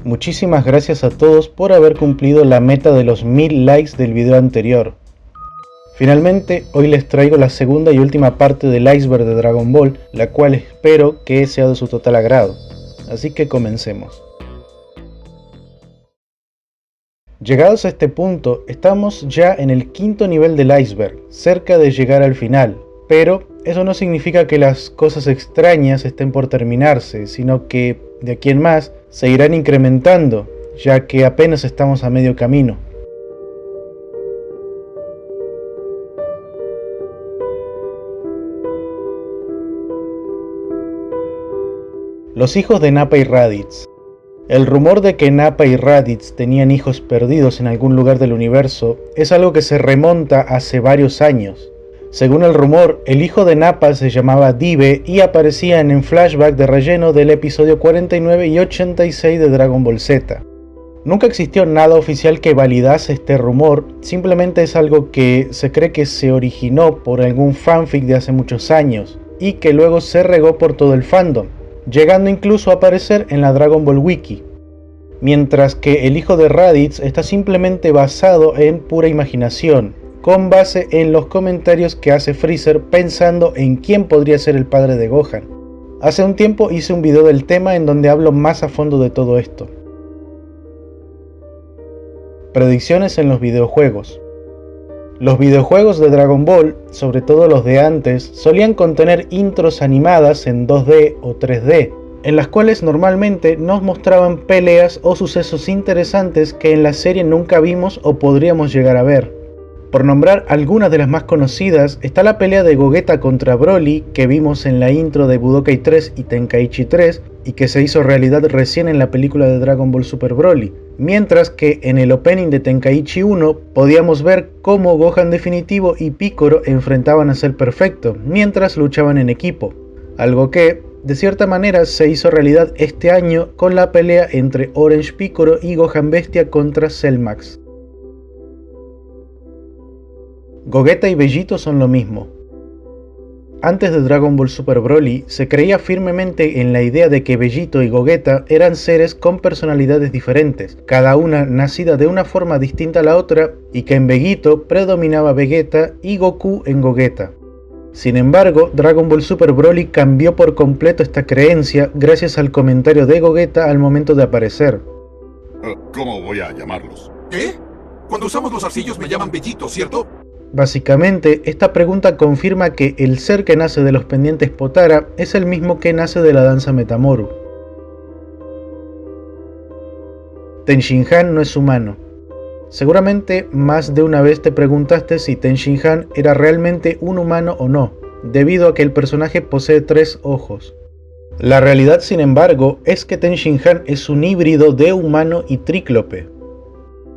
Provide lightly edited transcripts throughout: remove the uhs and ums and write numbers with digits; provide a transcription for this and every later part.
Muchísimas gracias a todos por haber cumplido la meta de los 1000 likes del video anterior. Finalmente, hoy les traigo la segunda y última parte del iceberg de Dragon Ball, la cual espero que sea de su total agrado. Así que comencemos. Llegados a este punto, estamos ya en el quinto nivel del iceberg, cerca de llegar al final, pero eso no significa que las cosas extrañas estén por terminarse, sino que de aquí en más se irán incrementando, ya que apenas estamos a medio camino. Los hijos de Nappa y Raditz. El rumor de que Nappa y Raditz tenían hijos perdidos en algún lugar del universo es algo que se remonta hace varios años. Según el rumor, el hijo de Nappa se llamaba Dive y aparecía en el flashback de relleno del episodio 49 y 86 de Dragon Ball Z. Nunca existió nada oficial que validase este rumor, simplemente es algo que se cree que se originó por algún fanfic de hace muchos años y que luego se regó por todo el fandom, llegando incluso a aparecer en la Dragon Ball Wiki, mientras que el hijo de Raditz está simplemente basado en pura imaginación, con base en los comentarios que hace Freezer pensando en quién podría ser el padre de Gohan. Hace un tiempo hice un video del tema en donde hablo más a fondo de todo esto. Predicciones en los videojuegos. Los videojuegos de Dragon Ball, sobre todo los de antes, solían contener intros animadas en 2D o 3D, en las cuales normalmente nos mostraban peleas o sucesos interesantes que en la serie nunca vimos o podríamos llegar a ver. Por nombrar algunas de las más conocidas, está la pelea de Gogeta contra Broly que vimos en la intro de Budokai 3 y Tenkaichi 3 y que se hizo realidad recién en la película de Dragon Ball Super Broly, mientras que en el opening de Tenkaichi 1 podíamos ver cómo Gohan Definitivo y Piccolo enfrentaban a Cell Perfecto mientras luchaban en equipo, algo que de cierta manera se hizo realidad este año con la pelea entre Orange Piccolo y Gohan Bestia contra Cell Max. Gogeta y Vegito son lo mismo. Antes de Dragon Ball Super Broly, se creía firmemente en la idea de que Vegito y Gogeta eran seres con personalidades diferentes, cada una nacida de una forma distinta a la otra, y que en Vegito predominaba Vegeta y Goku en Gogeta. Sin embargo, Dragon Ball Super Broly cambió por completo esta creencia gracias al comentario de Gogeta al momento de aparecer. ¿Cómo voy a llamarlos? ¿Qué? Cuando usamos los arcillos me llaman Bellito, ¿cierto? Básicamente, esta pregunta confirma que el ser que nace de los pendientes Potara es el mismo que nace de la danza Metamoru. Ten Shin Han no es humano. Seguramente más de una vez te preguntaste si Ten Shin Han era realmente un humano o no, debido a que el personaje posee 3 ojos. La realidad, sin embargo, es que Ten Shin Han es un híbrido de humano y tríclope.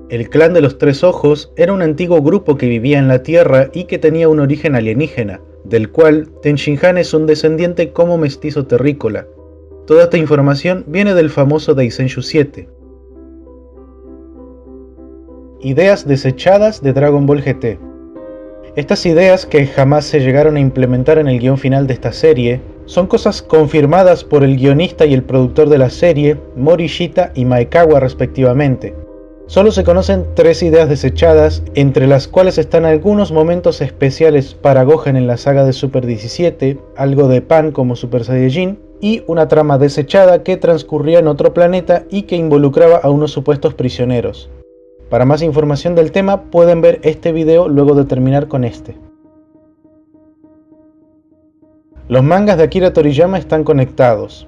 El clan de los 3 ojos era un antiguo grupo que vivía en la Tierra y que tenía un origen alienígena, del cual Ten Shin Han es un descendiente como mestizo terrícola. Toda esta información viene del famoso Daisenshuu 7. Ideas desechadas de Dragon Ball GT. Estas ideas, que jamás se llegaron a implementar en el guión final de esta serie, son cosas confirmadas por el guionista y el productor de la serie, Morishita y Maekawa respectivamente. Solo se conocen 3 ideas desechadas, entre las cuales están algunos momentos especiales para Gohan en la saga de Super 17, algo de Pan como Super Saiyajin, y una trama desechada que transcurría en otro planeta y que involucraba a unos supuestos prisioneros. Para más información del tema pueden ver este video luego de terminar con este. Los mangas de Akira Toriyama están conectados.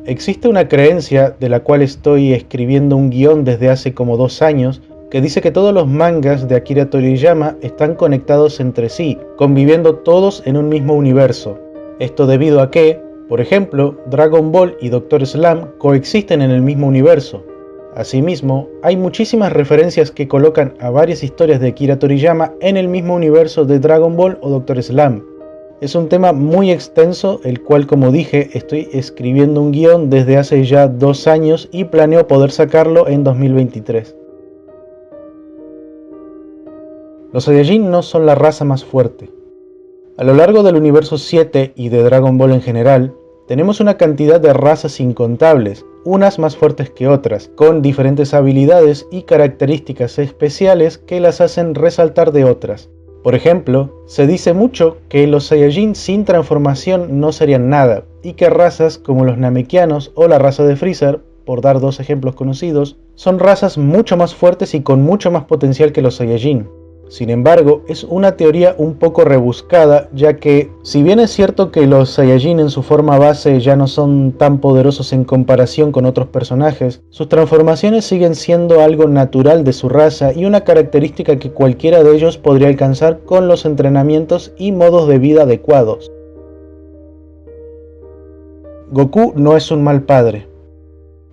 Existe una creencia, de la cual estoy escribiendo un guión desde hace como 2 años, que dice que todos los mangas de Akira Toriyama están conectados entre sí, conviviendo todos en un mismo universo. Esto debido a que, por ejemplo, Dragon Ball y Dr. Slump coexisten en el mismo universo. Asimismo, hay muchísimas referencias que colocan a varias historias de Akira Toriyama en el mismo universo de Dragon Ball o Dr. Slump. Es un tema muy extenso, el cual, como dije, estoy escribiendo un guión desde hace ya 2 años y planeo poder sacarlo en 2023. Los Saiyajin no son la raza más fuerte. A lo largo del universo 7 y de Dragon Ball en general, tenemos una cantidad de razas incontables, unas más fuertes que otras, con diferentes habilidades y características especiales que las hacen resaltar de otras. Por ejemplo, se dice mucho que los Saiyajin sin transformación no serían nada, y que razas como los Namekianos o la raza de Freezer, por dar dos ejemplos conocidos, son razas mucho más fuertes y con mucho más potencial que los Saiyajin. Sin embargo, es una teoría un poco rebuscada, ya que, si bien es cierto que los Saiyajin en su forma base ya no son tan poderosos en comparación con otros personajes, sus transformaciones siguen siendo algo natural de su raza y una característica que cualquiera de ellos podría alcanzar con los entrenamientos y modos de vida adecuados. Goku no es un mal padre.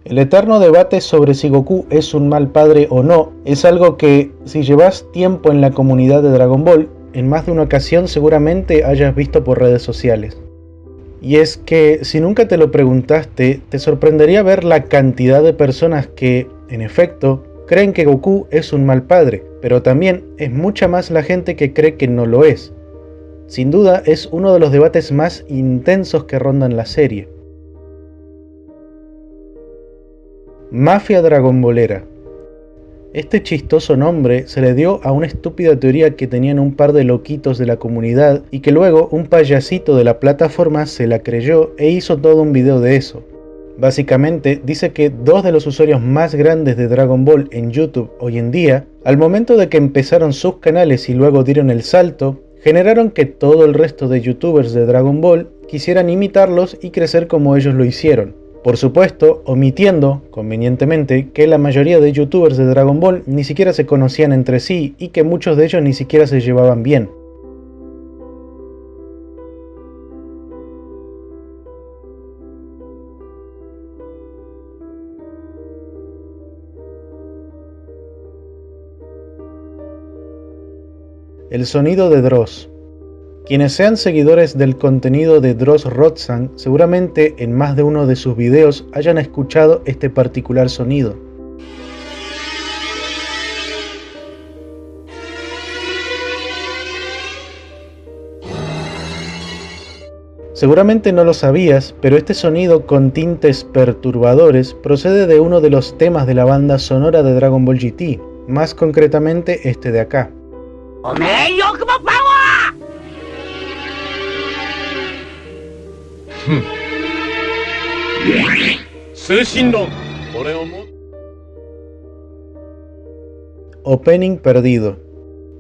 El eterno debate sobre si Goku es un mal padre o no es algo que, si llevas tiempo en la comunidad de Dragon Ball, en más de una ocasión seguramente hayas visto por redes sociales. Y es que, si nunca te lo preguntaste, te sorprendería ver la cantidad de personas que, en efecto, creen que Goku es un mal padre, pero también es mucha más la gente que cree que no lo es. Sin duda es uno de los debates más intensos que rondan la serie. Mafia Dragonbolera. Este chistoso nombre se le dio a una estúpida teoría que tenían un par de loquitos de la comunidad y que luego un payasito de la plataforma se la creyó e hizo todo un video de eso. Básicamente dice que dos de los usuarios más grandes de Dragon Ball en YouTube hoy en día, al momento de que empezaron sus canales y luego dieron el salto, generaron que todo el resto de youtubers de Dragon Ball quisieran imitarlos y crecer como ellos lo hicieron. Por supuesto, omitiendo, convenientemente, que la mayoría de youtubers de Dragon Ball ni siquiera se conocían entre sí y que muchos de ellos ni siquiera se llevaban bien. El sonido de Dross. Quienes sean seguidores del contenido de Dross Rotzan seguramente en más de uno de sus videos hayan escuchado este particular sonido. Seguramente no lo sabías, pero este sonido con tintes perturbadores procede de uno de los temas de la banda sonora de Dragon Ball GT, más concretamente este de acá. Opening perdido.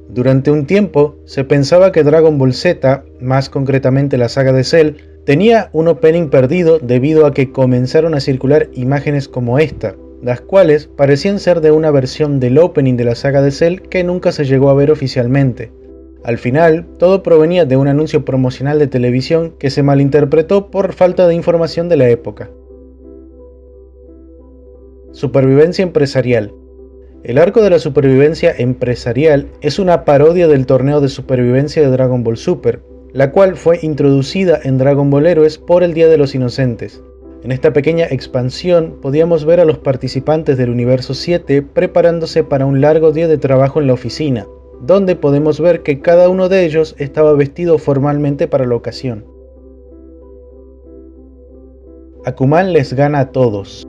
Durante un tiempo se pensaba que Dragon Ball Z, más concretamente la saga de Cell, tenía un opening perdido debido a que comenzaron a circular imágenes como esta, las cuales parecían ser de una versión del opening de la saga de Cell que nunca se llegó a ver oficialmente. Al final, todo provenía de un anuncio promocional de televisión que se malinterpretó por falta de información de la época. Supervivencia empresarial. El arco de la supervivencia empresarial es una parodia del torneo de supervivencia de Dragon Ball Super, la cual fue introducida en Dragon Ball Heroes por el Día de los Inocentes. En esta pequeña expansión podíamos ver a los participantes del Universo 7 preparándose para un largo día de trabajo en la oficina, donde podemos ver que cada uno de ellos estaba vestido formalmente para la ocasión. Akuman les gana a todos.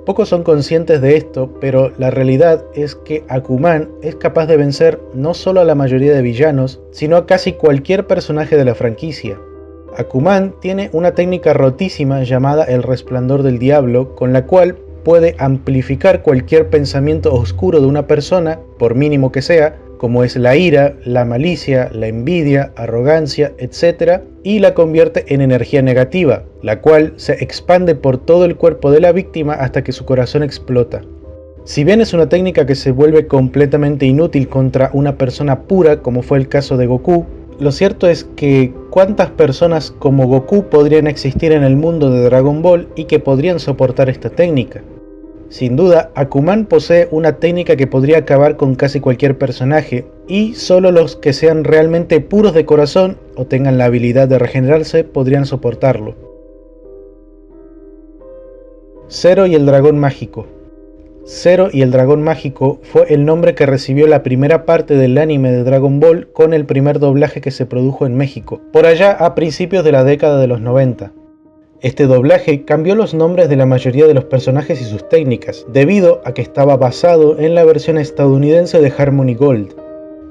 Pocos son conscientes de esto, pero la realidad es que Akuman es capaz de vencer no solo a la mayoría de villanos, sino a casi cualquier personaje de la franquicia. Akuman tiene una técnica rotísima llamada el Resplandor del Diablo, con la cual puede amplificar cualquier pensamiento oscuro de una persona, por mínimo que sea, como es la ira, la malicia, la envidia, arrogancia, etc., y la convierte en energía negativa, la cual se expande por todo el cuerpo de la víctima hasta que su corazón explota. Si bien es una técnica que se vuelve completamente inútil contra una persona pura, como fue el caso de Goku, lo cierto es que ¿cuántas personas como Goku podrían existir en el mundo de Dragon Ball y que podrían soportar esta técnica? Sin duda, Akuman posee una técnica que podría acabar con casi cualquier personaje, y solo los que sean realmente puros de corazón o tengan la habilidad de regenerarse podrían soportarlo. Zero y el dragón mágico. Zero y el dragón mágico fue el nombre que recibió la primera parte del anime de Dragon Ball con el primer doblaje que se produjo en México, por allá a principios de la década de los 90. Este doblaje cambió los nombres de la mayoría de los personajes y sus técnicas, debido a que estaba basado en la versión estadounidense de Harmony Gold.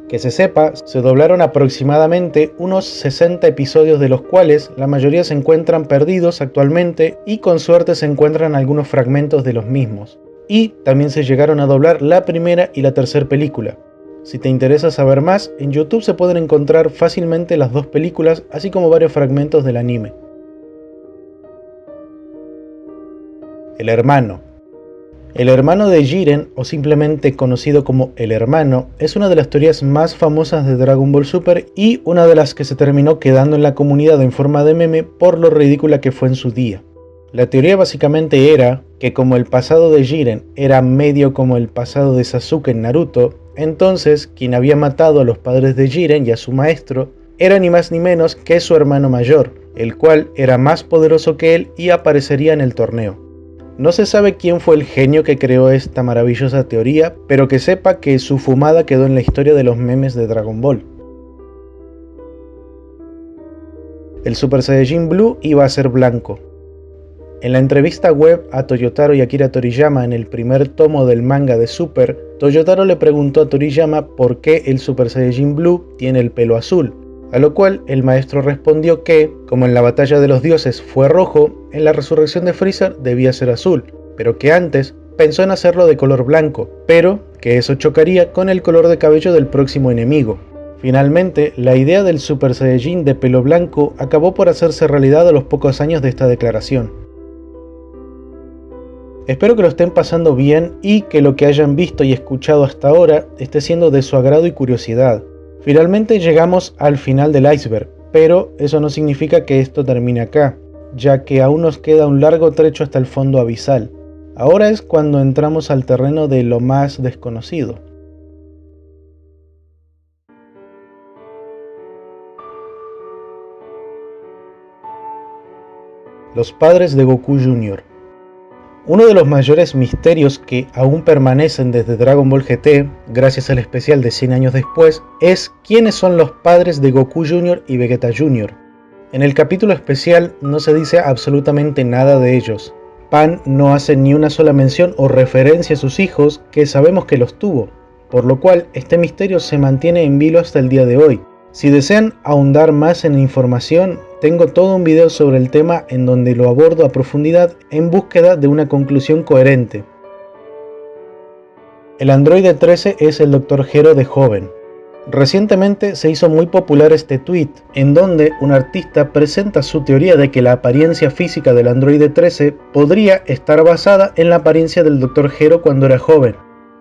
Que se sepa, se doblaron aproximadamente unos 60 episodios, de los cuales la mayoría se encuentran perdidos actualmente y con suerte se encuentran algunos fragmentos de los mismos. Y también se llegaron a doblar la primera y la tercera película. Si te interesa saber más, en YouTube se pueden encontrar fácilmente las dos películas, así como varios fragmentos del anime. El hermano. El hermano de Jiren, o simplemente conocido como el hermano, es una de las teorías más famosas de Dragon Ball Super y una de las que se terminó quedando en la comunidad en forma de meme por lo ridícula que fue en su día. La teoría básicamente era que como el pasado de Jiren era medio como el pasado de Sasuke en Naruto, entonces quien había matado a los padres de Jiren y a su maestro era ni más ni menos que su hermano mayor, el cual era más poderoso que él y aparecería en el torneo. No se sabe quién fue el genio que creó esta maravillosa teoría, pero que sepa que su fumada quedó en la historia de los memes de Dragon Ball. El Super Saiyajin Blue iba a ser blanco. En la entrevista web a Toyotaro y Akira Toriyama en el primer tomo del manga de Super, Toyotaro le preguntó a Toriyama por qué el Super Saiyajin Blue tiene el pelo azul, a lo cual el maestro respondió que, como en la batalla de los dioses fue rojo, en la resurrección de Freezer debía ser azul, pero que antes pensó en hacerlo de color blanco, pero que eso chocaría con el color de cabello del próximo enemigo. Finalmente, la idea del Super Saiyajin de pelo blanco acabó por hacerse realidad a los pocos años de esta declaración. Espero que lo estén pasando bien y que lo que hayan visto y escuchado hasta ahora esté siendo de su agrado y curiosidad. Finalmente llegamos al final del iceberg, pero eso no significa que esto termine acá, ya que aún nos queda un largo trecho hasta el fondo abisal. Ahora es cuando entramos al terreno de lo más desconocido. Los padres de Goku Jr. Uno de los mayores misterios que aún permanecen desde Dragon Ball GT, gracias al especial de 100 años después, es quiénes son los padres de Goku Jr. y Vegeta Jr. En el capítulo especial no se dice absolutamente nada de ellos. Pan no hace ni una sola mención o referencia a sus hijos, que sabemos que los tuvo, por lo cual este misterio se mantiene en vilo hasta el día de hoy. Si desean ahondar más en la información, tengo todo un video sobre el tema en donde lo abordo a profundidad en búsqueda de una conclusión coherente. El androide 13 es el Dr. Gero de joven. Recientemente se hizo muy popular este tweet, en donde un artista presenta su teoría de que la apariencia física del androide 13 podría estar basada en la apariencia del Dr. Gero cuando era joven.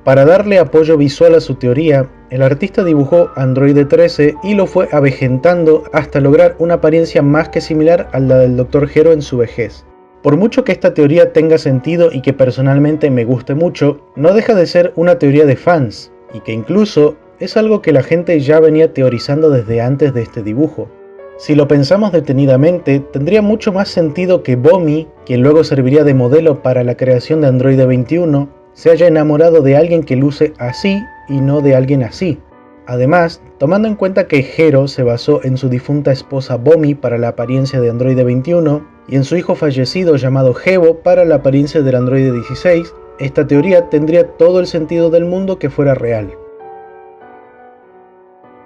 Para darle apoyo visual a su teoría, el artista dibujó Androide 13 y lo fue avejentando hasta lograr una apariencia más que similar a la del Dr. Gero en su vejez. Por mucho que esta teoría tenga sentido y que personalmente me guste mucho, no deja de ser una teoría de fans, y que incluso es algo que la gente ya venía teorizando desde antes de este dibujo. Si lo pensamos detenidamente, tendría mucho más sentido que Bomi, quien luego serviría de modelo para la creación de Androide 21, se haya enamorado de alguien que luce así y no de alguien así. Además, tomando en cuenta que Gero se basó en su difunta esposa Bomi para la apariencia de Androide 21 y en su hijo fallecido llamado Gebo para la apariencia del Androide 16, esta teoría tendría todo el sentido del mundo que fuera real.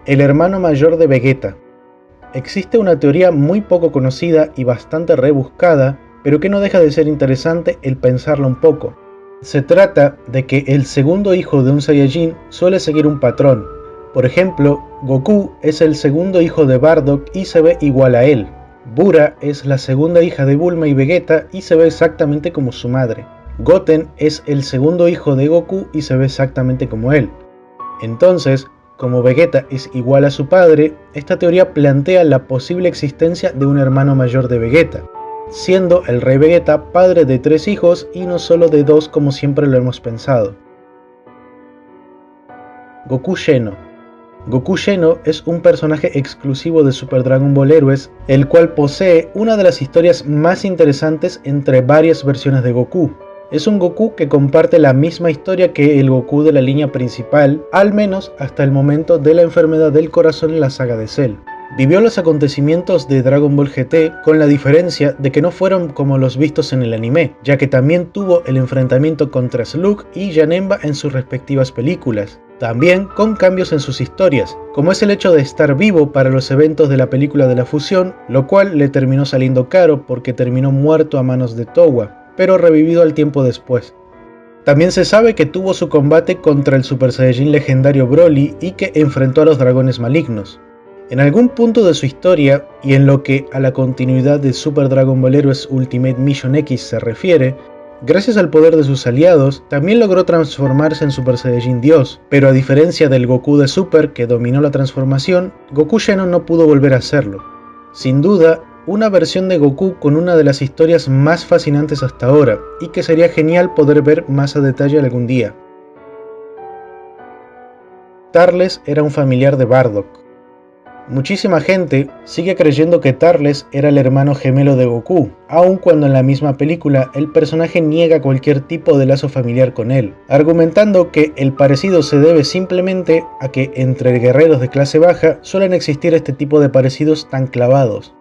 El hermano mayor de Vegeta. Existe una teoría muy poco conocida y bastante rebuscada, pero que no deja de ser interesante el pensarlo un poco. Se trata de que el segundo hijo de un Saiyajin suele seguir un patrón. Por ejemplo, Goku es el segundo hijo de Bardock y se ve igual a él. Bura es la segunda hija de Bulma y Vegeta y se ve exactamente como su madre. Goten es el segundo hijo de Goku y se ve exactamente como él. Entonces, como Vegeta es igual a su padre, esta teoría plantea la posible existencia de un hermano mayor de Vegeta, siendo el rey Vegeta padre de 3 hijos y no solo de 2 como siempre lo hemos pensado. Goku Geno. Goku Geno es un personaje exclusivo de Super Dragon Ball Heroes, el cual posee una de las historias más interesantes entre varias versiones de Goku. Es un Goku que comparte la misma historia que el Goku de la línea principal, al menos hasta el momento de la enfermedad del corazón en la saga de Cell. Vivió los acontecimientos de Dragon Ball GT con la diferencia de que no fueron como los vistos en el anime, ya que también tuvo el enfrentamiento contra Slug y Janemba en sus respectivas películas. También con cambios en sus historias, como es el hecho de estar vivo para los eventos de la película de la fusión, lo cual le terminó saliendo caro porque terminó muerto a manos de Towa, pero revivido al tiempo después. También se sabe que tuvo su combate contra el Super Saiyajin legendario Broly y que enfrentó a los dragones malignos. En algún punto de su historia, y en lo que a la continuidad de Super Dragon Ball Heroes Ultimate Mission X se refiere, gracias al poder de sus aliados, también logró transformarse en Super Saiyajin Dios, pero a diferencia del Goku de Super que dominó la transformación, Goku Genon no pudo volver a hacerlo. Sin duda, una versión de Goku con una de las historias más fascinantes hasta ahora, y que sería genial poder ver más a detalle algún día. Turles era un familiar de Bardock. Muchísima gente sigue creyendo que Turles era el hermano gemelo de Goku, aun cuando en la misma película el personaje niega cualquier tipo de lazo familiar con él, argumentando que el parecido se debe simplemente a que entre guerreros de clase baja suelen existir este tipo de parecidos tan clavados.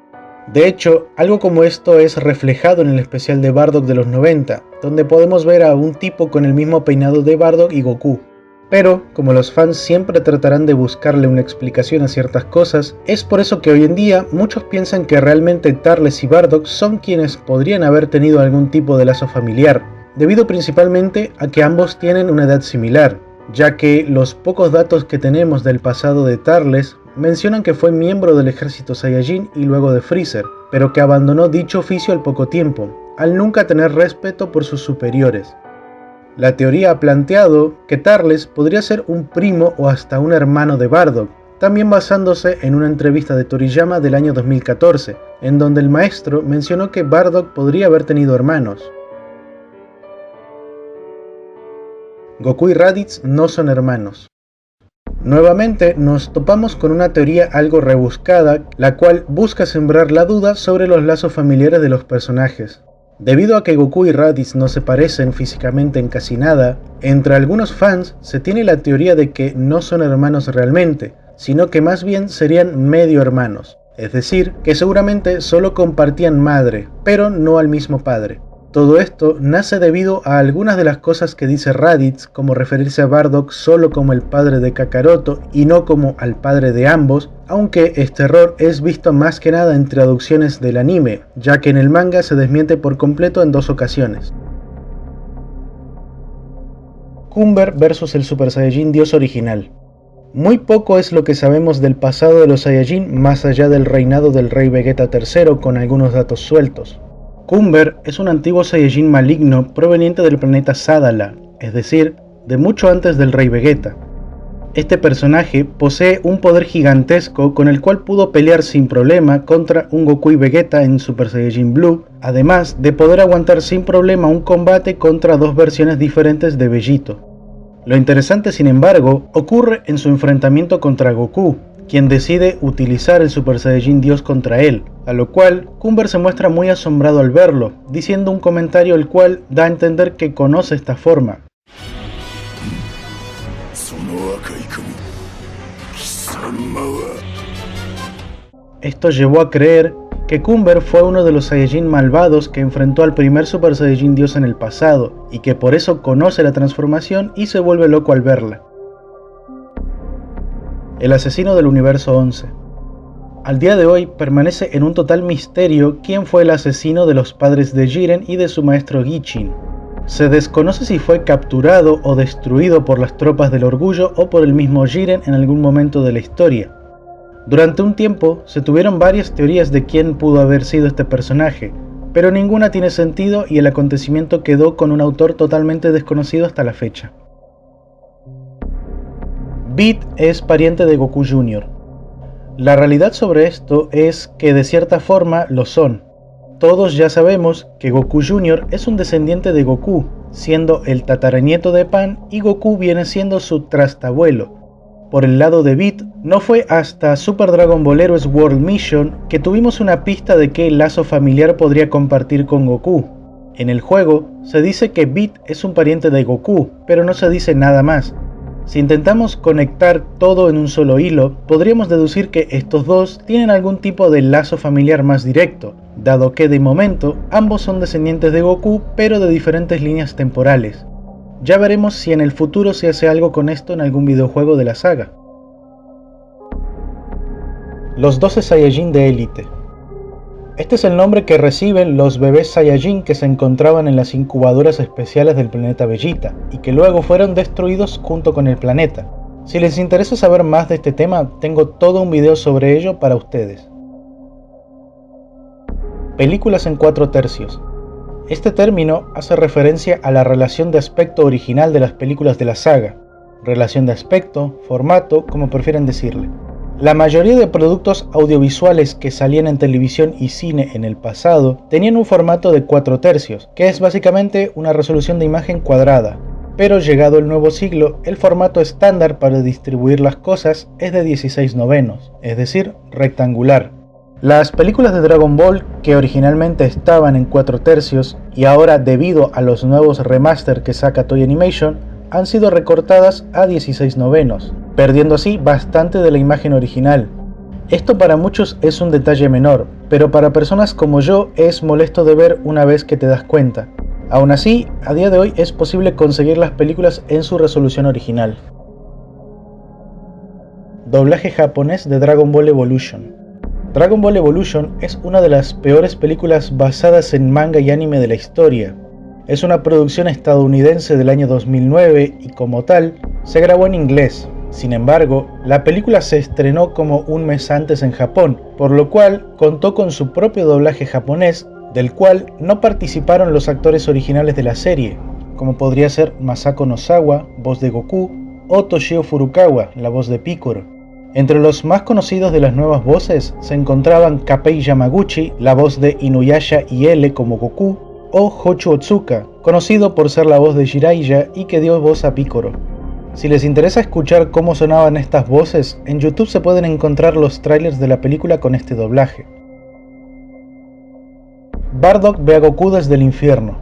De hecho, algo como esto es reflejado en el especial de Bardock de los 90, donde podemos ver a un tipo con el mismo peinado de Bardock y Goku. Pero, como los fans siempre tratarán de buscarle una explicación a ciertas cosas, es por eso que hoy en día muchos piensan que realmente Turles y Bardock son quienes podrían haber tenido algún tipo de lazo familiar, debido principalmente a que ambos tienen una edad similar, ya que los pocos datos que tenemos del pasado de Turles mencionan que fue miembro del ejército Saiyajin y luego de Freezer, pero que abandonó dicho oficio al poco tiempo, al nunca tener respeto por sus superiores. La teoría ha planteado que Turles podría ser un primo o hasta un hermano de Bardock, también basándose en una entrevista de Toriyama del año 2014, en donde el maestro mencionó que Bardock podría haber tenido hermanos. Goku y Raditz no son hermanos. Nuevamente nos topamos con una teoría algo rebuscada, la cual busca sembrar la duda sobre los lazos familiares de los personajes. Debido a que Goku y Raditz no se parecen físicamente en casi nada, entre algunos fans se tiene la teoría de que no son hermanos realmente, sino que más bien serían medio hermanos, es decir, que seguramente solo compartían madre, pero no al mismo padre. Todo esto nace debido a algunas de las cosas que dice Raditz, como referirse a Bardock solo como el padre de Kakaroto y no como al padre de ambos, aunque este error es visto más que nada en traducciones del anime, ya que en el manga se desmiente por completo en dos ocasiones. Cumber vs el Super Saiyajin Dios original. Muy poco es lo que sabemos del pasado de los Saiyajin más allá del reinado del Rey Vegeta III con algunos datos sueltos. Cumber es un antiguo Saiyajin maligno proveniente del planeta Sadala, es decir, de mucho antes del Rey Vegeta. Este personaje posee un poder gigantesco con el cual pudo pelear sin problema contra un Goku y Vegeta en Super Saiyajin Blue, además de poder aguantar sin problema un combate contra dos versiones diferentes de Vegito. Lo interesante, sin embargo, ocurre en su enfrentamiento contra Goku, quien decide utilizar el Super Saiyajin Dios contra él, a lo cual Cumber se muestra muy asombrado al verlo, diciendo un comentario el cual da a entender que conoce esta forma. Esto llevó a creer que Cumber fue uno de los Saiyajin malvados que enfrentó al primer Super Saiyajin Dios en el pasado, y que por eso conoce la transformación y se vuelve loco al verla. El asesino del universo 11. Al día de hoy permanece en un total misterio quién fue el asesino de los padres de Jiren y de su maestro Gichin. Se desconoce si fue capturado o destruido por las tropas del orgullo o por el mismo Jiren en algún momento de la historia. Durante un tiempo se tuvieron varias teorías de quién pudo haber sido este personaje, pero ninguna tiene sentido y el acontecimiento quedó con un autor totalmente desconocido hasta la fecha. Beat es pariente de Goku Jr. La realidad sobre esto es que de cierta forma lo son. Todos ya sabemos que Goku Jr. es un descendiente de Goku, siendo el tataranieto de Pan, y Goku viene siendo su trastabuelo. Por el lado de Beat, no fue hasta Super Dragon Ball Heroes World Mission que tuvimos una pista de qué lazo familiar podría compartir con Goku. En el juego se dice que Beat es un pariente de Goku, pero no se dice nada más. Si intentamos conectar todo en un solo hilo, podríamos deducir que estos dos tienen algún tipo de lazo familiar más directo, dado que de momento ambos son descendientes de Goku pero de diferentes líneas temporales. Ya veremos si en el futuro se hace algo con esto en algún videojuego de la saga. Los 12 Saiyajin de élite. Este es el nombre que reciben los bebés Saiyajin que se encontraban en las incubadoras especiales del planeta Vegeta, y que luego fueron destruidos junto con el planeta. Si les interesa saber más de este tema, tengo todo un video sobre ello para ustedes. Películas en 4 tercios. Este término hace referencia a la relación de aspecto original de las películas de la saga. Relación de aspecto, formato, como prefieren decirle. La mayoría de productos audiovisuales que salían en televisión y cine en el pasado tenían un formato de 4 tercios, que es básicamente una resolución de imagen cuadrada. Pero llegado el nuevo siglo, el formato estándar para distribuir las cosas es de 16/9, es decir, rectangular. Las películas de Dragon Ball, que originalmente estaban en 4 tercios y ahora debido a los nuevos remaster que saca Toei Animation, han sido recortadas a 16/9, perdiendo así bastante de la imagen original. Esto para muchos es un detalle menor, pero para personas como yo es molesto de ver una vez que te das cuenta. Aún así, a día de hoy es posible conseguir las películas en su resolución original. Doblaje japonés de Dragon Ball Evolution. Dragon Ball Evolution es una de las peores películas basadas en manga y anime de la historia. Es una producción estadounidense del año 2009 y como tal, se grabó en inglés. Sin embargo, la película se estrenó como un mes antes en Japón, por lo cual contó con su propio doblaje japonés, del cual no participaron los actores originales de la serie, como podría ser Masako Nozawa, voz de Goku, o Toshio Furukawa, la voz de Piccolo. Entre los más conocidos de las nuevas voces se encontraban Kapei Yamaguchi, la voz de Inuyasha y L como Goku, o Hochu Otsuka, conocido por ser la voz de Jiraiya y que dio voz a Piccolo. Si les interesa escuchar cómo sonaban estas voces, en YouTube se pueden encontrar los trailers de la película con este doblaje. Bardock ve a Goku desde el infierno.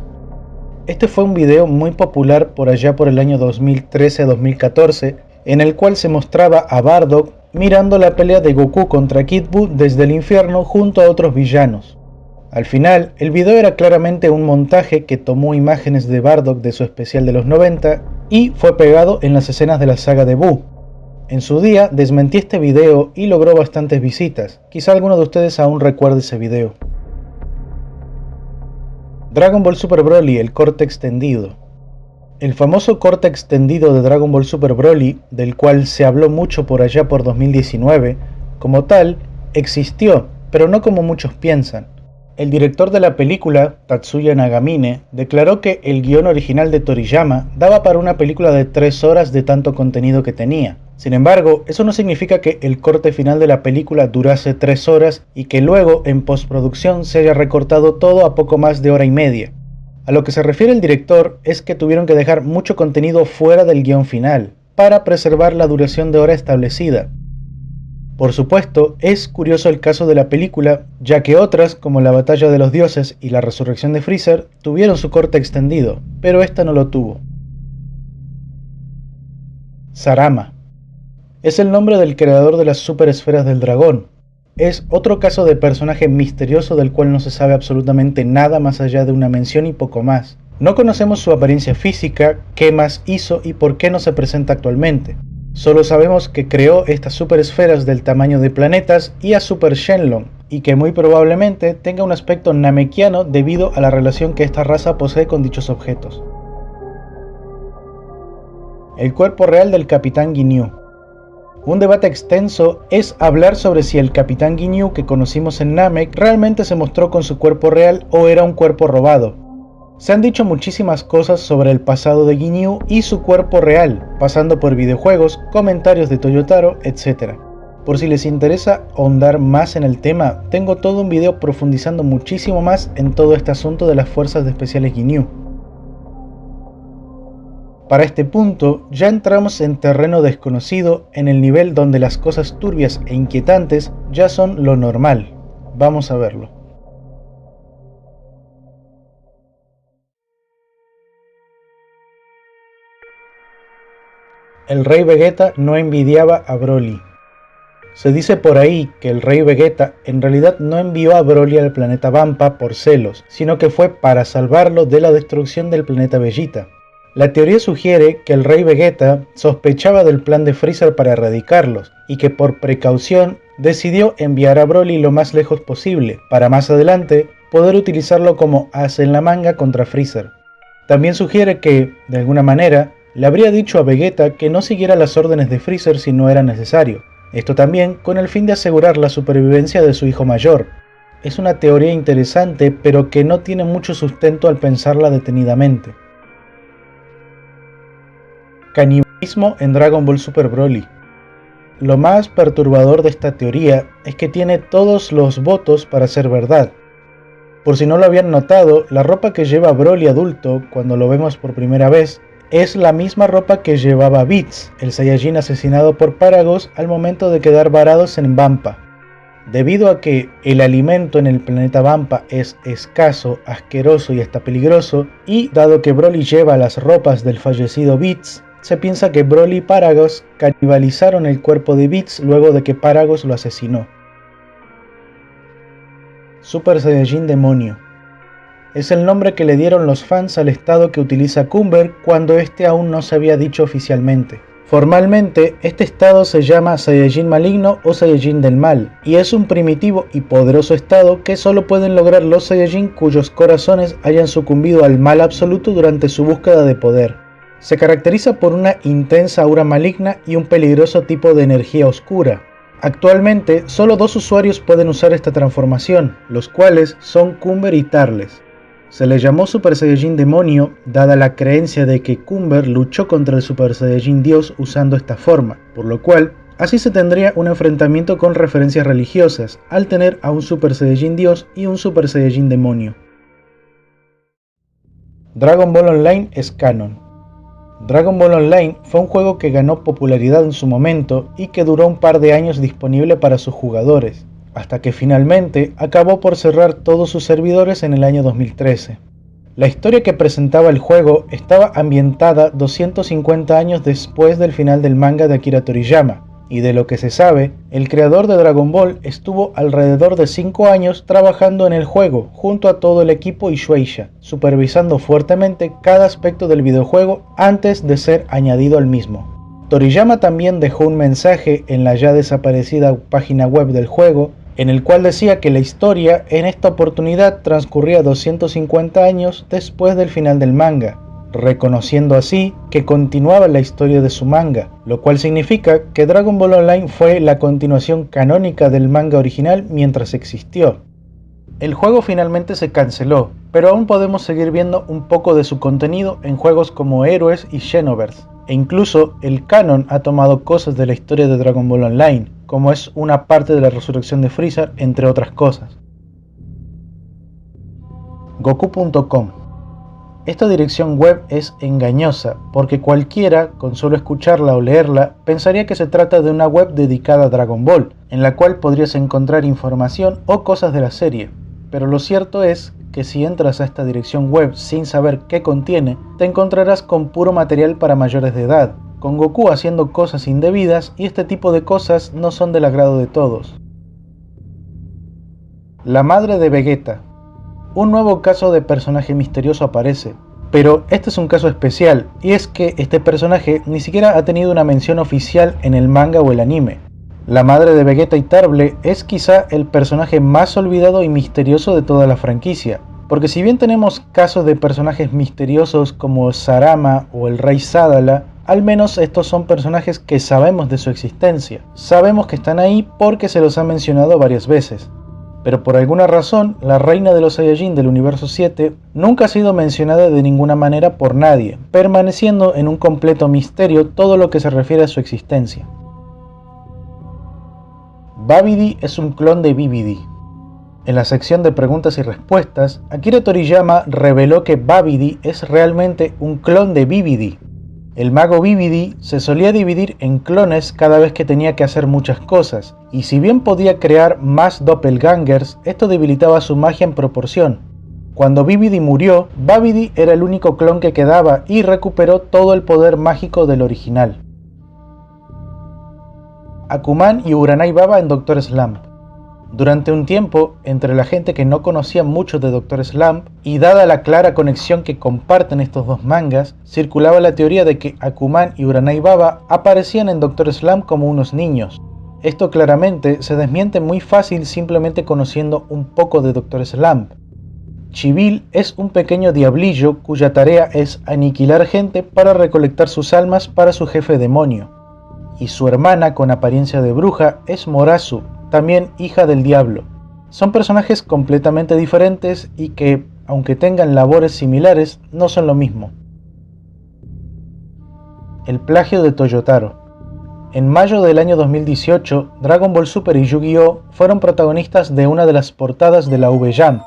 Este fue un video muy popular por allá por el año 2013-2014, en el cual se mostraba a Bardock mirando la pelea de Goku contra Kid Buu desde el infierno junto a otros villanos. Al final, el video era claramente un montaje que tomó imágenes de Bardock de su especial de los 90 y fue pegado en las escenas de la saga de Buu. En su día desmentí este video y logró bastantes visitas, quizá alguno de ustedes aún recuerde ese video. Dragon Ball Super Broly, el corte extendido. El famoso corte extendido de Dragon Ball Super Broly, del cual se habló mucho por allá por 2019, como tal, existió, pero no como muchos piensan. El director de la película, Tatsuya Nagamine, declaró que el guión original de Toriyama daba para una película de 3 horas de tanto contenido que tenía. Sin embargo, eso no significa que el corte final de la película durase 3 horas y que luego en postproducción se haya recortado todo a poco más de hora y media. A lo que se refiere el director es que tuvieron que dejar mucho contenido fuera del guión final, para preservar la duración de hora establecida. Por supuesto, es curioso el caso de la película, ya que otras, como la Batalla de los Dioses y la Resurrección de Freezer, tuvieron su corte extendido, pero esta no lo tuvo. Sarama. Es el nombre del creador de las super esferas del dragón. Es otro caso de personaje misterioso del cual no se sabe absolutamente nada más allá de una mención y poco más. No conocemos su apariencia física, qué más hizo y por qué no se presenta actualmente. Solo sabemos que creó estas super esferas del tamaño de planetas y a Super Shenlong, y que muy probablemente tenga un aspecto namekiano debido a la relación que esta raza posee con dichos objetos. El cuerpo real del Capitán Ginyu. Un debate extenso es hablar sobre si el Capitán Ginyu que conocimos en Namek realmente se mostró con su cuerpo real o era un cuerpo robado. Se han dicho muchísimas cosas sobre el pasado de Ginyu y su cuerpo real, pasando por videojuegos, comentarios de Toyotaro, etc. Por si les interesa ahondar más en el tema, tengo todo un video profundizando muchísimo más en todo este asunto de las fuerzas especiales Ginyu. Para este punto, ya entramos en terreno desconocido en el nivel donde las cosas turbias e inquietantes ya son lo normal. Vamos a verlo. el rey Vegeta no envidiaba a Broly. Se dice por ahí que el rey Vegeta en realidad no envió a Broly al planeta Vampa por celos, sino que fue para salvarlo de la destrucción del planeta Vegeta. La teoría sugiere que el rey Vegeta sospechaba del plan de Freezer para erradicarlos, y que por precaución decidió enviar a Broly lo más lejos posible, para más adelante poder utilizarlo como as en la manga contra Freezer. También sugiere que, de alguna manera, le habría dicho a Vegeta que no siguiera las órdenes de Freezer si no era necesario. Esto también con el fin de asegurar la supervivencia de su hijo mayor. Es una teoría interesante, pero que no tiene mucho sustento al pensarla detenidamente. Canibalismo en Dragon Ball Super Broly. Lo más perturbador de esta teoría es que tiene todos los votos para ser verdad. Por si no lo habían notado, la ropa que lleva Broly adulto cuando lo vemos por primera vez es la misma ropa que llevaba Beats, el Saiyajin asesinado por Paragos al momento de quedar varados en Vampa. Debido a que el alimento en el planeta Vampa es escaso, asqueroso y hasta peligroso, y dado que Broly lleva las ropas del fallecido Beats, se piensa que Broly y Paragos canibalizaron el cuerpo de Beats luego de que Paragos lo asesinó. Super Saiyajin Demonio. Es el nombre que le dieron los fans al estado que utiliza Cumber cuando este aún no se había dicho oficialmente. Formalmente, este estado se llama Saiyajin Maligno o Saiyajin del Mal, y es un primitivo y poderoso estado que solo pueden lograr los Saiyajin cuyos corazones hayan sucumbido al mal absoluto durante su búsqueda de poder. Se caracteriza por una intensa aura maligna y un peligroso tipo de energía oscura. Actualmente, solo 2 usuarios pueden usar esta transformación, los cuales son Cumber y Tarles. Se le llamó Super Saiyajin Demonio, dada la creencia de que Cumber luchó contra el Super Saiyajin Dios usando esta forma, por lo cual, así se tendría un enfrentamiento con referencias religiosas, al tener a un Super Saiyajin Dios y un Super Saiyajin Demonio. Dragon Ball Online es canon. Dragon Ball Online fue un juego que ganó popularidad en su momento y que duró un par de años disponible para sus jugadores, hasta que finalmente acabó por cerrar todos sus servidores en el año 2013. La historia que presentaba el juego estaba ambientada 250 años después del final del manga de Akira Toriyama, y de lo que se sabe, el creador de Dragon Ball estuvo alrededor de 5 años trabajando en el juego junto a todo el equipo y Shueisha, supervisando fuertemente cada aspecto del videojuego antes de ser añadido al mismo. Toriyama también dejó un mensaje en la ya desaparecida página web del juego, en el cual decía que la historia en esta oportunidad transcurría 250 años después del final del manga, reconociendo así que continuaba la historia de su manga, lo cual significa que Dragon Ball Online fue la continuación canónica del manga original mientras existió. El juego finalmente se canceló, pero aún podemos seguir viendo un poco de su contenido en juegos como Heroes y Xenoverse, e incluso el canon ha tomado cosas de la historia de Dragon Ball Online, como es una parte de la resurrección de Freezer, entre otras cosas. Goku.com. Esta dirección web es engañosa, porque cualquiera, con solo escucharla o leerla, pensaría que se trata de una web dedicada a Dragon Ball, en la cual podrías encontrar información o cosas de la serie. Pero lo cierto es que si entras a esta dirección web sin saber qué contiene, te encontrarás con puro material para mayores de edad, con Goku haciendo cosas indebidas, y este tipo de cosas no son del agrado de todos. La madre de Vegeta. Un nuevo caso de personaje misterioso aparece, pero este es un caso especial, y es que este personaje ni siquiera ha tenido una mención oficial en el manga o el anime. La madre de Vegeta y Tarble es quizá el personaje más olvidado y misterioso de toda la franquicia, porque si bien tenemos casos de personajes misteriosos como Sarama o el Rey Sadala, al menos estos son personajes que sabemos de su existencia, sabemos que están ahí porque se los ha mencionado varias veces. Pero por alguna razón, la reina de los Saiyajin del universo 7 nunca ha sido mencionada de ninguna manera por nadie, permaneciendo en un completo misterio todo lo que se refiere a su existencia. Babidi es un clon de Bibidi. En la sección de preguntas y respuestas, Akira Toriyama reveló que Babidi es realmente un clon de Bibidi. El mago Bibidi se solía dividir en clones cada vez que tenía que hacer muchas cosas, y si bien podía crear más doppelgangers, esto debilitaba su magia en proporción. Cuando Bibidi murió, Babidi era el único clon que quedaba y recuperó todo el poder mágico del original. Akuman y Uranai Baba en Dr. Slump. Durante un tiempo, entre la gente que no conocía mucho de Dr. Slump, y dada la clara conexión que comparten estos dos mangas, circulaba la teoría de que Akuman y Uranai Baba aparecían en Dr. Slump como unos niños. Esto claramente se desmiente muy fácil simplemente conociendo un poco de Dr. Slump. Chibil es un pequeño diablillo cuya tarea es aniquilar gente para recolectar sus almas para su jefe demonio. Y su hermana con apariencia de bruja es Morazu, también hija del diablo. Son personajes completamente diferentes y que, aunque tengan labores similares, no son lo mismo. El plagio de Toyotaro. En mayo del año 2018, Dragon Ball Super y Yu-Gi-Oh! Fueron protagonistas de una de las portadas de la V-Jam.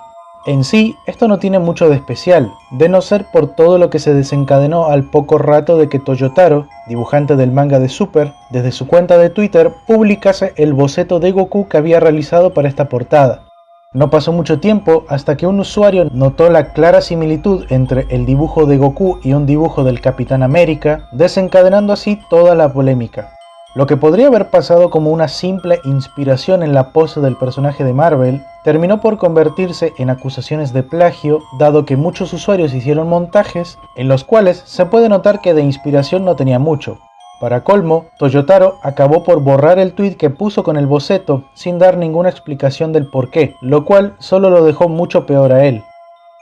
En sí, esto no tiene mucho de especial, de no ser por todo lo que se desencadenó al poco rato de que Toyotaro, dibujante del manga de Super, desde su cuenta de Twitter publicase el boceto de Goku que había realizado para esta portada. No pasó mucho tiempo hasta que un usuario notó la clara similitud entre el dibujo de Goku y un dibujo del Capitán América, desencadenando así toda la polémica. Lo que podría haber pasado como una simple inspiración en la pose del personaje de Marvel, terminó por convertirse en acusaciones de plagio, dado que muchos usuarios hicieron montajes en los cuales se puede notar que de inspiración no tenía mucho. Para colmo, Toyotaro acabó por borrar el tweet que puso con el boceto sin dar ninguna explicación del porqué, lo cual solo lo dejó mucho peor a él.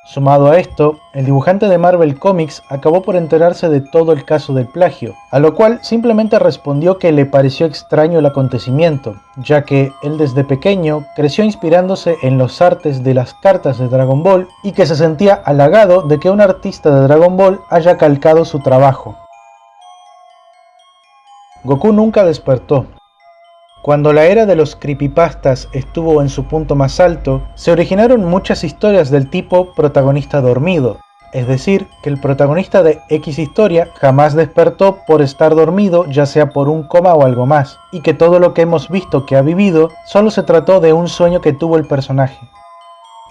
Sumado a esto, el dibujante de Marvel Comics acabó por enterarse de todo el caso del plagio, a lo cual simplemente respondió que le pareció extraño el acontecimiento, ya que él desde pequeño creció inspirándose en los artes de las cartas de Dragon Ball y que se sentía halagado de que un artista de Dragon Ball haya calcado su trabajo. Goku nunca despertó. Cuando la era de los creepypastas estuvo en su punto más alto, se originaron muchas historias del tipo protagonista dormido, es decir, que el protagonista de X historia jamás despertó por estar dormido, ya sea por un coma o algo más, y que todo lo que hemos visto que ha vivido solo se trató de un sueño que tuvo el personaje.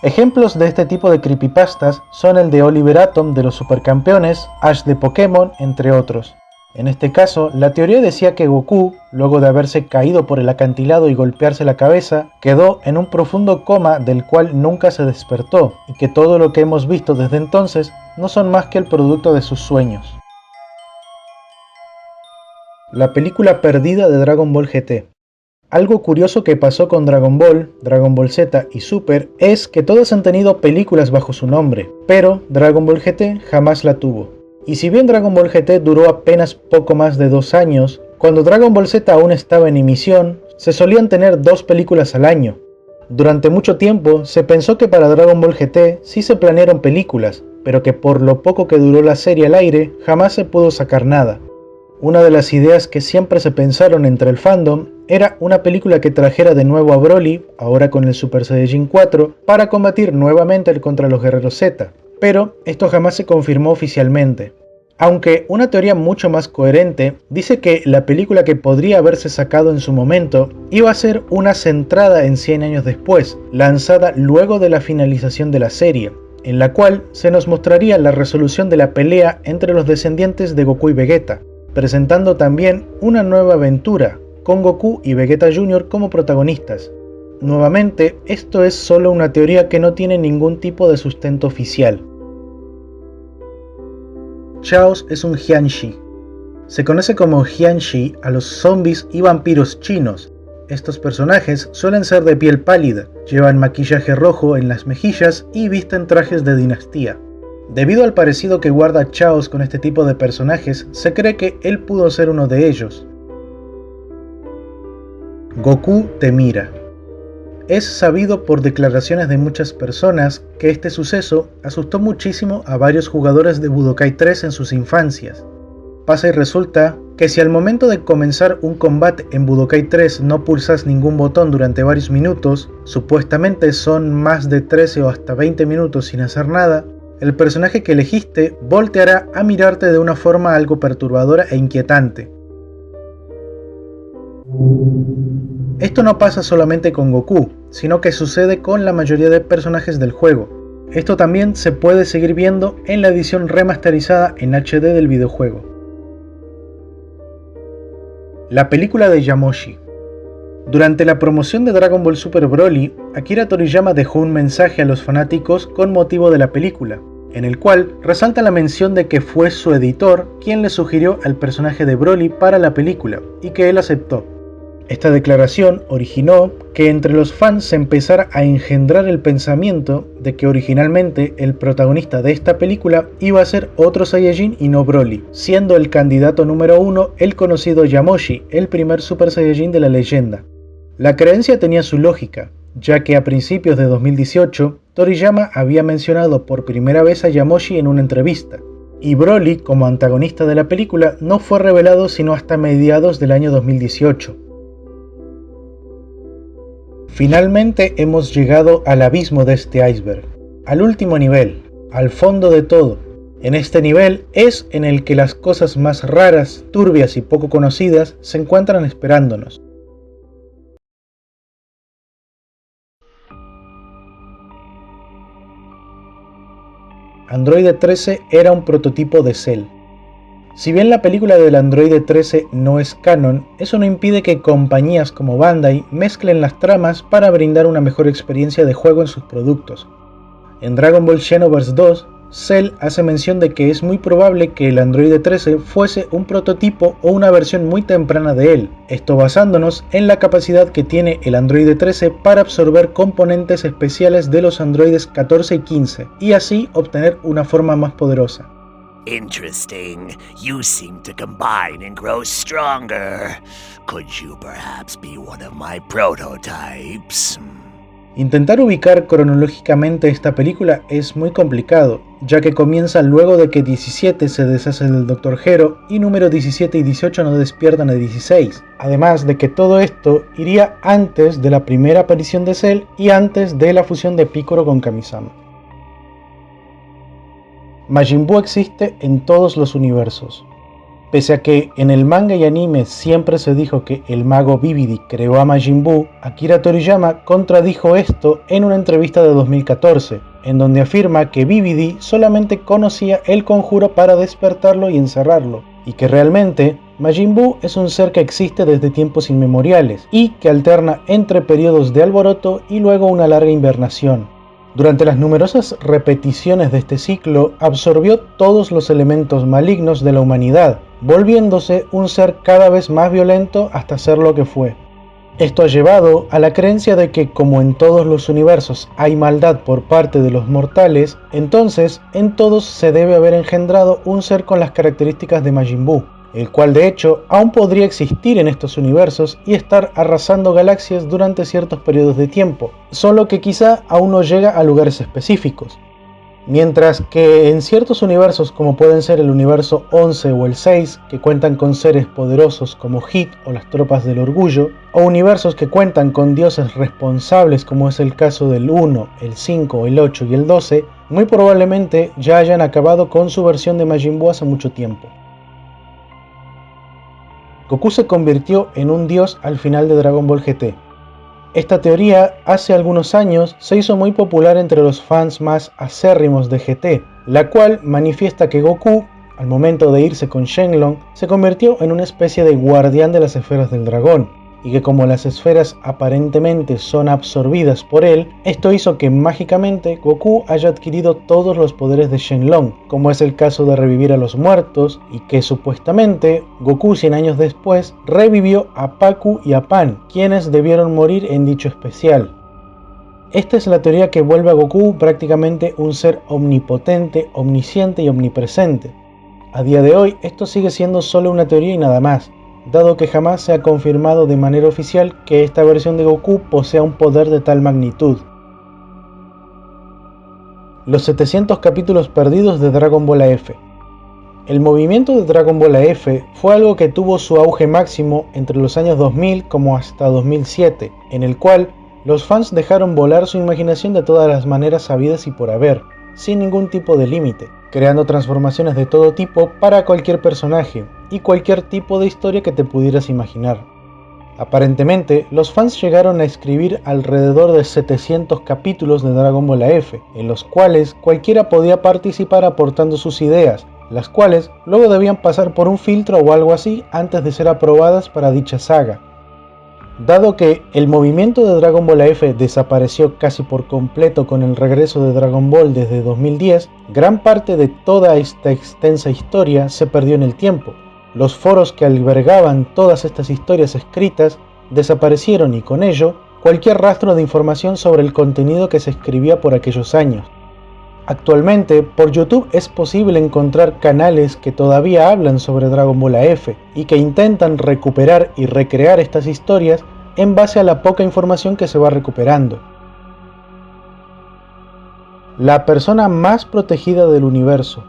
Ejemplos de este tipo de creepypastas son el de Oliver Atom de los Supercampeones, Ash de Pokémon, entre otros. En este caso, la teoría decía que Goku, luego de haberse caído por el acantilado y golpearse la cabeza, quedó en un profundo coma del cual nunca se despertó, y que todo lo que hemos visto desde entonces no son más que el producto de sus sueños. La película perdida de Dragon Ball GT. Algo curioso que pasó con Dragon Ball Z y Super es que todos han tenido películas bajo su nombre, pero Dragon Ball GT jamás la tuvo. Y si bien Dragon Ball GT duró apenas poco más de 2 años, cuando Dragon Ball Z aún estaba en emisión, se solían tener 2 películas al año. Durante mucho tiempo se pensó que para Dragon Ball GT sí se planearon películas, pero que por lo poco que duró la serie al aire, jamás se pudo sacar nada. Una de las ideas que siempre se pensaron entre el fandom era una película que trajera de nuevo a Broly, ahora con el Super Saiyajin 4, para combatir nuevamente contra los Guerreros Z. Pero esto jamás se confirmó oficialmente. Aunque una teoría mucho más coherente dice que la película que podría haberse sacado en su momento iba a ser una centrada en 100 años después, lanzada luego de la finalización de la serie, en la cual se nos mostraría la resolución de la pelea entre los descendientes de Goku y Vegeta, presentando también una nueva aventura, con Goku y Vegeta Jr. como protagonistas. Nuevamente, esto es solo una teoría que no tiene ningún tipo de sustento oficial. Chaos es un Jianshi. Se conoce como Jianshi a los zombies y vampiros chinos. Estos personajes suelen ser de piel pálida, llevan maquillaje rojo en las mejillas y visten trajes de dinastía. Debido al parecido que guarda Chaos con este tipo de personajes, se cree que él pudo ser uno de ellos. Goku te mira. Es sabido por declaraciones de muchas personas que este suceso asustó muchísimo a varios jugadores de Budokai 3 en sus infancias. Pasa y resulta que si al momento de comenzar un combate en Budokai 3 no pulsas ningún botón durante varios minutos, supuestamente son más de 13 o hasta 20 minutos sin hacer nada, el personaje que elegiste volteará a mirarte de una forma algo perturbadora e inquietante. Esto no pasa solamente con Goku, sino que sucede con la mayoría de personajes del juego. Esto también se puede seguir viendo en la edición remasterizada en HD del videojuego. La película de Yamoshi. Durante la promoción de Dragon Ball Super Broly, Akira Toriyama dejó un mensaje a los fanáticos con motivo de la película, en el cual resalta la mención de que fue su editor quien le sugirió al personaje de Broly para la película, y que él aceptó. Esta declaración originó que entre los fans se empezara a engendrar el pensamiento de que originalmente el protagonista de esta película iba a ser otro Saiyajin y no Broly, siendo el candidato número 1 el conocido Yamoshi, el primer Super Saiyajin de la leyenda. La creencia tenía su lógica, ya que a principios de 2018, Toriyama había mencionado por primera vez a Yamoshi en una entrevista, y Broly como antagonista de la película no fue revelado sino hasta mediados del año 2018. Finalmente hemos llegado al abismo de este iceberg, al último nivel, al fondo de todo. En este nivel es en el que las cosas más raras, turbias y poco conocidas se encuentran esperándonos. Android 13 era un prototipo de Cell. Si bien la película del Android 13 no es canon, eso no impide que compañías como Bandai mezclen las tramas para brindar una mejor experiencia de juego en sus productos. En Dragon Ball Xenoverse 2, Cell hace mención de que es muy probable que el Android 13 fuese un prototipo o una versión muy temprana de él, esto basándonos en la capacidad que tiene el Android 13 para absorber componentes especiales de los androides 14 y 15, y así obtener una forma más poderosa. Interesting. You seem to combine and grow stronger. Could you perhaps be one of my prototypes? Intentar ubicar cronológicamente esta película es muy complicado, ya que comienza luego de que 17 se deshace del Dr. Gero y número 17 y 18 no despiertan a 16, además de que todo esto iría antes de la primera aparición de Cell y antes de la fusión de Piccolo con Kamisama. Majin Buu existe en todos los universos. Pese a que en el manga y anime siempre se dijo que el mago Vividi creó a Majin Buu, Akira Toriyama contradijo esto en una entrevista de 2014, en donde afirma que Vividi solamente conocía el conjuro para despertarlo y encerrarlo, y que realmente Majin Buu es un ser que existe desde tiempos inmemoriales y que alterna entre periodos de alboroto y luego una larga invernación. Durante las numerosas repeticiones de este ciclo, absorbió todos los elementos malignos de la humanidad, volviéndose un ser cada vez más violento hasta ser lo que fue. Esto ha llevado a la creencia de que, como en todos los universos hay maldad por parte de los mortales, entonces en todos se debe haber engendrado un ser con las características de Majin Buu, el cual de hecho aún podría existir en estos universos y estar arrasando galaxias durante ciertos periodos de tiempo, solo que quizá aún no llega a lugares específicos. Mientras que en ciertos universos como pueden ser el universo 11 o el 6, que cuentan con seres poderosos como Hit o las tropas del orgullo, o universos que cuentan con dioses responsables como es el caso del 1, el 5, el 8 y el 12, muy probablemente ya hayan acabado con su versión de Majin Buu hace mucho tiempo. Goku se convirtió en un dios al final de Dragon Ball GT. Esta teoría hace algunos años se hizo muy popular entre los fans más acérrimos de GT, la cual manifiesta que Goku, al momento de irse con Shenlong, se convirtió en una especie de guardián de las esferas del dragón, y que como las esferas aparentemente son absorbidas por él, esto hizo que mágicamente Goku haya adquirido todos los poderes de Shenlong, como es el caso de revivir a los muertos, y que supuestamente Goku 100 años después revivió a Paku y a Pan, quienes debieron morir en dicho especial. Esta es la teoría que vuelve a Goku prácticamente un ser omnipotente, omnisciente y omnipresente. A día de hoy esto sigue siendo solo una teoría y nada más, dado que jamás se ha confirmado de manera oficial que esta versión de Goku posea un poder de tal magnitud. Los 700 capítulos perdidos de Dragon Ball AF. El movimiento de Dragon Ball AF fue algo que tuvo su auge máximo entre los años 2000 como hasta 2007, en el cual los fans dejaron volar su imaginación de todas las maneras habidas y por haber, sin ningún tipo de límite, creando transformaciones de todo tipo para cualquier personaje y cualquier tipo de historia que te pudieras imaginar. Aparentemente, los fans llegaron a escribir alrededor de 700 capítulos de Dragon Ball AF, en los cuales cualquiera podía participar aportando sus ideas, las cuales luego debían pasar por un filtro o algo así antes de ser aprobadas para dicha saga. Dado que el movimiento de Dragon Ball AF desapareció casi por completo con el regreso de Dragon Ball desde 2010, gran parte de toda esta extensa historia se perdió en el tiempo. Los foros que albergaban todas estas historias escritas desaparecieron y con ello cualquier rastro de información sobre el contenido que se escribía por aquellos años. Actualmente, por YouTube es posible encontrar canales que todavía hablan sobre Dragon Ball AF y que intentan recuperar y recrear estas historias en base a la poca información que se va recuperando. La persona más protegida del universo.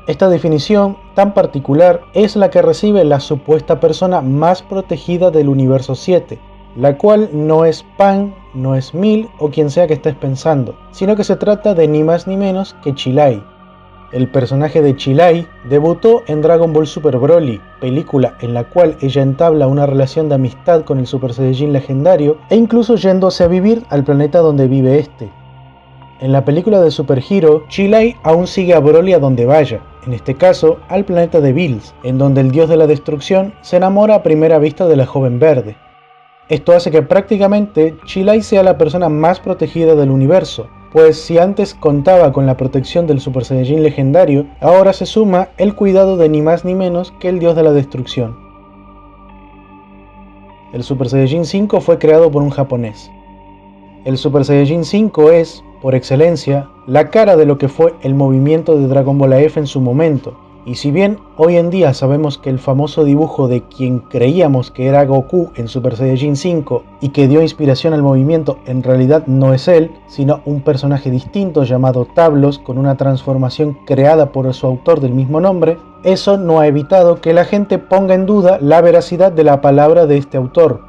Esta definición tan particular es la que recibe la supuesta persona más protegida del universo 7, la cual no es Pan, no es Mil o quien sea que estés pensando, sino que se trata de ni más ni menos que Chilai. El personaje de Chilai debutó en Dragon Ball Super Broly, película en la cual ella entabla una relación de amistad con el Super Saiyajin legendario e incluso yéndose a vivir al planeta donde vive este. En la película de Super Hero, Chilai aún sigue a Broly a donde vaya, en este caso al planeta de Bills, en donde el dios de la destrucción se enamora a primera vista de la joven verde. Esto hace que prácticamente Chilai sea la persona más protegida del universo, pues si antes contaba con la protección del Super Saiyajin legendario, ahora se suma el cuidado de ni más ni menos que el dios de la destrucción. El Super Saiyajin 5 fue creado por un japonés. El Super Saiyajin 5 es, por excelencia, la cara de lo que fue el movimiento de Dragon Ball AF en su momento, y si bien hoy en día sabemos que el famoso dibujo de quien creíamos que era Goku en Super Saiyajin 5 y que dio inspiración al movimiento en realidad no es él, sino un personaje distinto llamado Tablos con una transformación creada por su autor del mismo nombre, eso no ha evitado que la gente ponga en duda la veracidad de la palabra de este autor.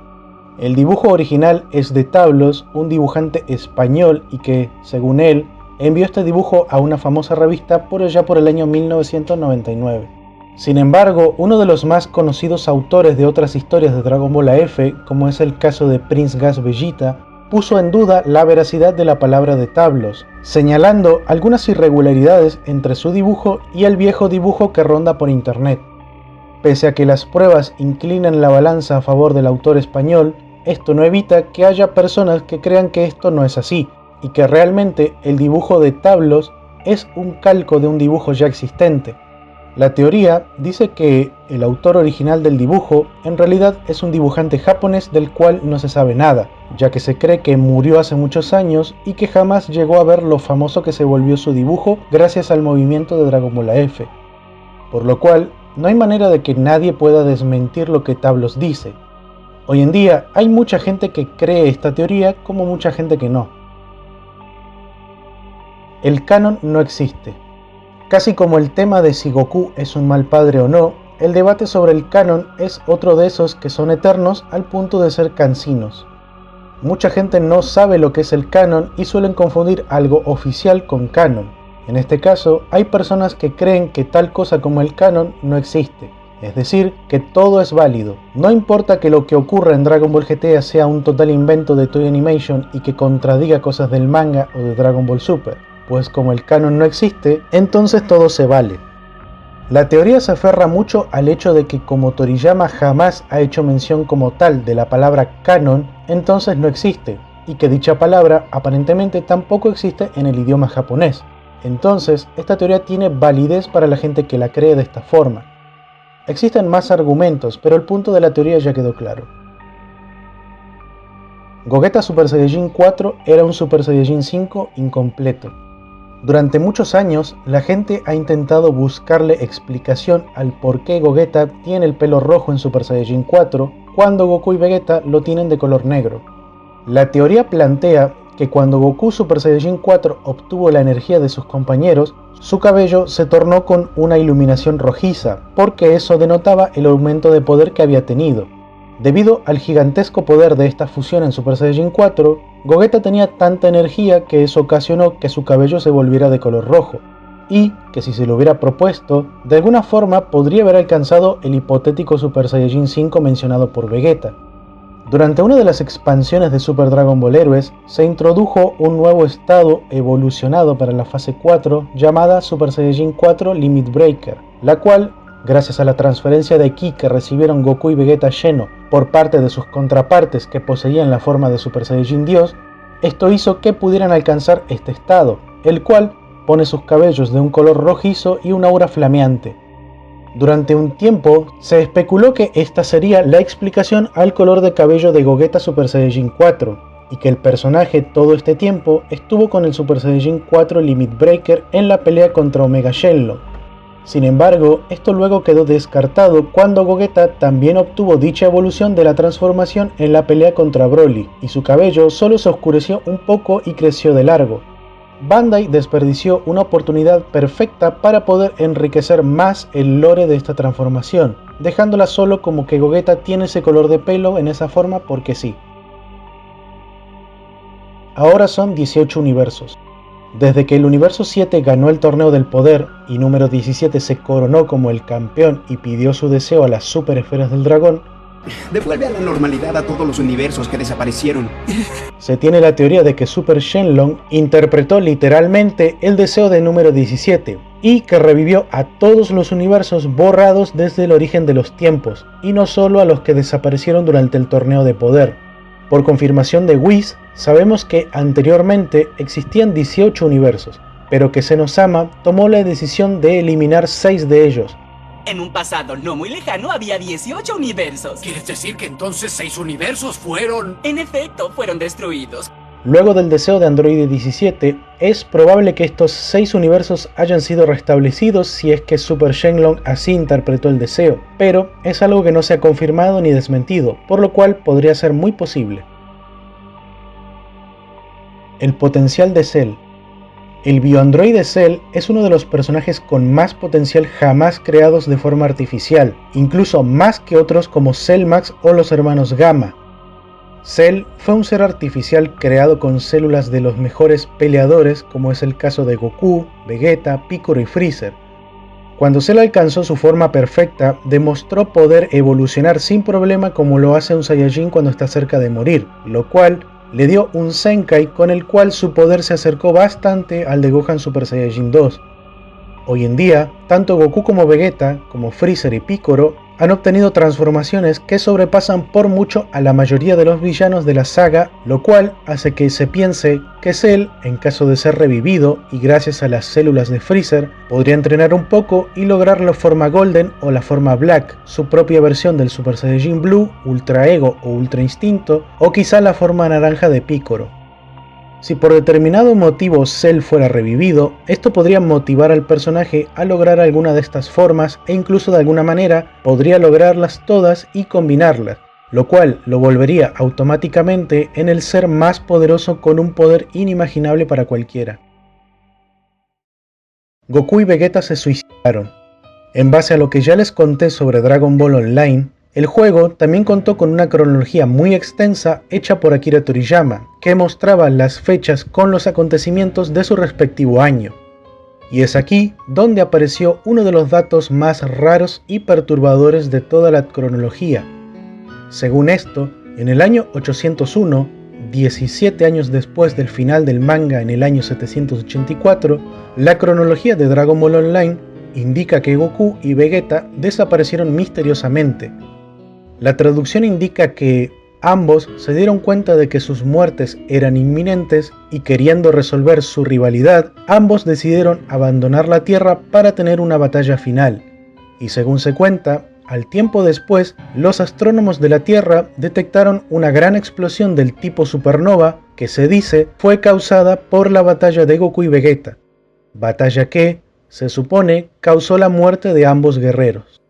El dibujo original es de Tablos, un dibujante español y que, según él, envió este dibujo a una famosa revista por allá por el año 1999. Sin embargo, uno de los más conocidos autores de otras historias de Dragon Ball AF, como es el caso de Prince Gas Vegeta, puso en duda la veracidad de la palabra de Tablos, señalando algunas irregularidades entre su dibujo y el viejo dibujo que ronda por internet. Pese a que las pruebas inclinan la balanza a favor del autor español, esto no evita que haya personas que crean que esto no es así, y que realmente el dibujo de Tablos es un calco de un dibujo ya existente. La teoría dice que el autor original del dibujo en realidad es un dibujante japonés del cual no se sabe nada, ya que se cree que murió hace muchos años y que jamás llegó a ver lo famoso que se volvió su dibujo gracias al movimiento de Dragon Ball AF. Por lo cual, no hay manera de que nadie pueda desmentir lo que Tablos dice. Hoy en día hay mucha gente que cree esta teoría como mucha gente que no. El canon no existe. Casi como el tema de si Goku es un mal padre o no, el debate sobre el canon es otro de esos que son eternos al punto de ser cansinos. Mucha gente no sabe lo que es el canon y suelen confundir algo oficial con canon. En este caso, hay personas que creen que tal cosa como el canon no existe. Es decir, que todo es válido. No importa que lo que ocurra en Dragon Ball GT sea un total invento de Toei Animation y que contradiga cosas del manga o de Dragon Ball Super, pues como el canon no existe, entonces todo se vale. La teoría se aferra mucho al hecho de que como Toriyama jamás ha hecho mención como tal de la palabra canon, entonces no existe, y que dicha palabra aparentemente tampoco existe en el idioma japonés. Entonces, esta teoría tiene validez para la gente que la cree de esta forma. Existen más argumentos, pero el punto de la teoría ya quedó claro. Gogeta Super Saiyajin 4 era un Super Saiyajin 5 incompleto. Durante muchos años, la gente ha intentado buscarle explicación al por qué Gogeta tiene el pelo rojo en Super Saiyajin 4, cuando Goku y Vegeta lo tienen de color negro. La teoría plantea que cuando Goku Super Saiyajin 4 obtuvo la energía de sus compañeros, su cabello se tornó con una iluminación rojiza, porque eso denotaba el aumento de poder que había tenido. Debido al gigantesco poder de esta fusión en Super Saiyajin 4, Gogeta tenía tanta energía que eso ocasionó que su cabello se volviera de color rojo, y que si se lo hubiera propuesto, de alguna forma podría haber alcanzado el hipotético Super Saiyajin 5 mencionado por Vegeta. Durante una de las expansiones de Super Dragon Ball Heroes, se introdujo un nuevo estado evolucionado para la fase 4 llamada Super Saiyajin 4 Limit Breaker, la cual Gracias a la transferencia de Ki que recibieron Goku y Vegeta lleno por parte de sus contrapartes que poseían la forma de Super Saiyajin Dios, esto hizo que pudieran alcanzar este estado, el cual pone sus cabellos de un color rojizo y una aura flameante. Durante un tiempo se especuló que esta sería la explicación al color de cabello de Gogeta Super Saiyajin 4, y que el personaje todo este tiempo estuvo con el Super Saiyajin 4 Limit Breaker en la pelea contra Omega Shenlong. Sin embargo, esto luego quedó descartado cuando Gogeta también obtuvo dicha evolución de la transformación en la pelea contra Broly, y su cabello solo se oscureció un poco y creció de largo. Bandai desperdició una oportunidad perfecta para poder enriquecer más el lore de esta transformación, dejándola solo como que Gogeta tiene ese color de pelo en esa forma porque sí. Ahora son 18 universos. Desde que el universo 7 ganó el torneo del poder y número 17 se coronó como el campeón y pidió su deseo a las super esferas del dragón, devuelve a la normalidad a todos los universos que desaparecieron. Se tiene la teoría de que Super Shenlong interpretó literalmente el deseo de número 17 y que revivió a todos los universos borrados desde el origen de los tiempos y no solo a los que desaparecieron durante el torneo de poder. Por confirmación de Whis, sabemos que anteriormente existían 18 universos, pero que Zenosama tomó la decisión de eliminar 6 de ellos. En un pasado no muy lejano había 18 universos. ¿Quieres decir que entonces 6 universos fueron...? En efecto, fueron destruidos. Luego del deseo de Android 17, es probable que estos 6 universos hayan sido restablecidos si es que Super Shenlong así interpretó el deseo, pero es algo que no se ha confirmado ni desmentido, por lo cual podría ser muy posible. El potencial de Cell. El bioandroide Cell es uno de los personajes con más potencial jamás creados de forma artificial, incluso más que otros como Cellmax o los hermanos Gamma. Cell fue un ser artificial creado con células de los mejores peleadores, como es el caso de Goku, Vegeta, Piccolo y Freezer. Cuando Cell alcanzó su forma perfecta, demostró poder evolucionar sin problema como lo hace un Saiyajin cuando está cerca de morir, lo cual le dio un Zenkai con el cual su poder se acercó bastante al de Gohan Super Saiyajin 2. Hoy en día, tanto Goku como Vegeta, como Freezer y Piccolo, han obtenido transformaciones que sobrepasan por mucho a la mayoría de los villanos de la saga, lo cual hace que se piense que Cell, en caso de ser revivido y gracias a las células de Freezer, podría entrenar un poco y lograr la forma Golden o la forma Black, su propia versión del Super Saiyajin Blue, Ultra Ego o Ultra Instinto, o quizá la forma naranja de Piccolo. Si por determinado motivo Cell fuera revivido, esto podría motivar al personaje a lograr alguna de estas formas e incluso de alguna manera podría lograrlas todas y combinarlas, lo cual lo volvería automáticamente en el ser más poderoso con un poder inimaginable para cualquiera. Goku y Vegeta se suicidaron. En base a lo que ya les conté sobre Dragon Ball Online, el juego también contó con una cronología muy extensa hecha por Akira Toriyama, que mostraba las fechas con los acontecimientos de su respectivo año. Y es aquí donde apareció uno de los datos más raros y perturbadores de toda la cronología. Según esto, en el año 801, 17 años después del final del manga en el año 784, la cronología de Dragon Ball Online indica que Goku y Vegeta desaparecieron misteriosamente. La traducción indica que ambos se dieron cuenta de que sus muertes eran inminentes y queriendo resolver su rivalidad, ambos decidieron abandonar la Tierra para tener una batalla final. Y según se cuenta, al tiempo después, los astrónomos de la Tierra detectaron una gran explosión del tipo supernova que se dice fue causada por la batalla de Goku y Vegeta, batalla que, se supone, causó la muerte de ambos guerreros.